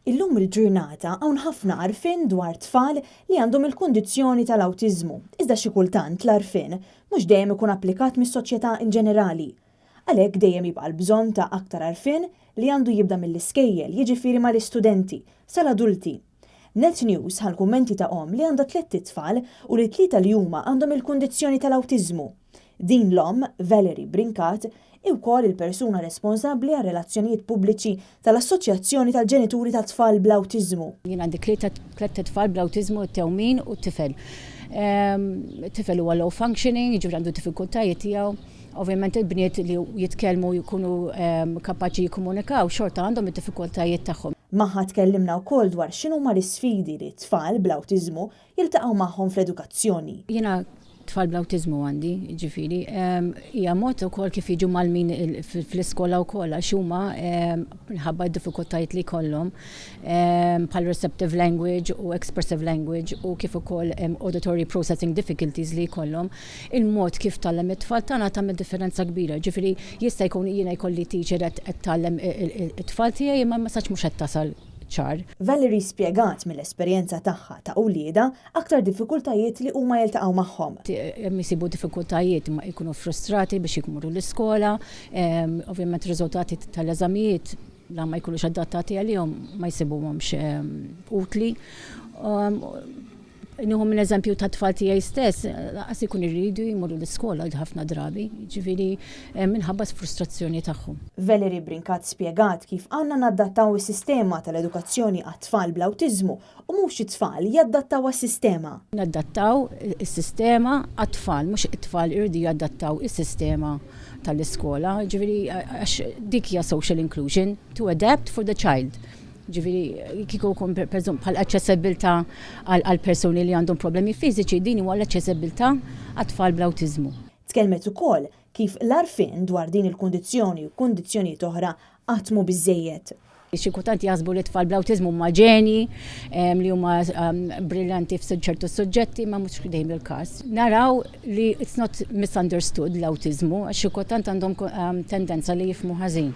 Illum il-ġurnata hawn ħafna għarfien dwar tfal li għandhom il-kundizzjoni tal-awtiżmu, iżda xi kultant l-għarfien mhux dejjem ikun applikat mis-soċjetà in ġenerali. Għalhekk dejjem jibqa' l-bżonn ta' aktar għarfien li għandu jibda mill-iskejjel, jiġifieri mal-istudenti, sal-adulti. Net News ħal kummenti ta' li għandha 3 tfal u li 3 li huma għandhom il-kundizzjoni tal-awtiżmu. Din l-om, Valerie Brincat, wkoll il-persuna responsabbli għal relazzjonijiet pubbliċi tal-Assoċjazzjoni tal-Ġenituri ta' Tfal bl-Awtiżmu. Jien għandi 3 tfal bl-awtiżmu, t-tewmin u t-tifel. T-tifel huwa low functioning, jiġifieri għandu diffikultajiet tiegħu. Ovvjament il-bniet li jitkellmu jkunu kapaċi jikkomunikaw xorta għandhom id-diffikultajiet tagħhom. Magħha tkellimna wkoll dwar x'inhuma l-isfidi li t-tfal bl-awtiżmu jiltaqgħu magħhom fl-edukazzjoni. Jiena tfal bl-awtiżmu għandi, ġifieri, hija mod ukoll kif jiġu mal-min fl-iskola wkoll għax huma minħabba d-diffikultajiet li jkollhom bħal receptive language u expressive language u kif ukoll auditory processing difficulties li jkollhom. Il-mod kif tallem it-tfal tagħna tagħmel differenza kbira. Ġifieri jista' jkun jiena jkolli teacher qed tallem it-tfal tiegħi imma ma sax mhux qed tasal ċar. Valerie spjegat mill-esperjenza tagħha ta' wlieda aktar diffikultajiet li huma jiltaqgħu magħhom. Jisibu diffikultajiet ma jkunu frustrati biex jikmuru l-iskola, ovvjament riżultati tal-eżamijiet la ma jkunux adattati għalihom ma jsibuhomx utli. Nieħu minn eżempju ta' tfal tiegħi stess, laqas ikun irridu jmorru l-iskola ħafna drabi, ġifieri minħabba frustrazzjoni tagħhom. Valerie Brincat spjegat kif għandna nadattaw is-sistema tal-edukazzjoni għat-tfal bl-awtiżmu u mhux it-tfal jaddattaw għas-sistema. Nadattaw is-sistema għat-tfal, mhux it-tfal irridu jaddattaw is-sistema tal-iskola, ġifieri għax dik hija social inclusion, to adapt for the child. Ġifieri kieku jkun bħal aċċessibilità għal persuni li għandhom problemi fiżiċi, din huwa l-aċċessibilità għat-tfal bl-awtiżmu. Tkellmet ukoll kif l-għarfien dwar din il-kundizzjoni u kundizzjonijiet oħra qatt mhu biżżejjed. Xi kultant jaħsbu li tfal bl-awtiżmu huma ġeni li huma brillanti f'ċertu suġġetti ma mhux dejjem il-każ. Naraw li it's not misunderstood l-awtiżmu għax xi kultant għandhom tendenza li jifhmu ħażin.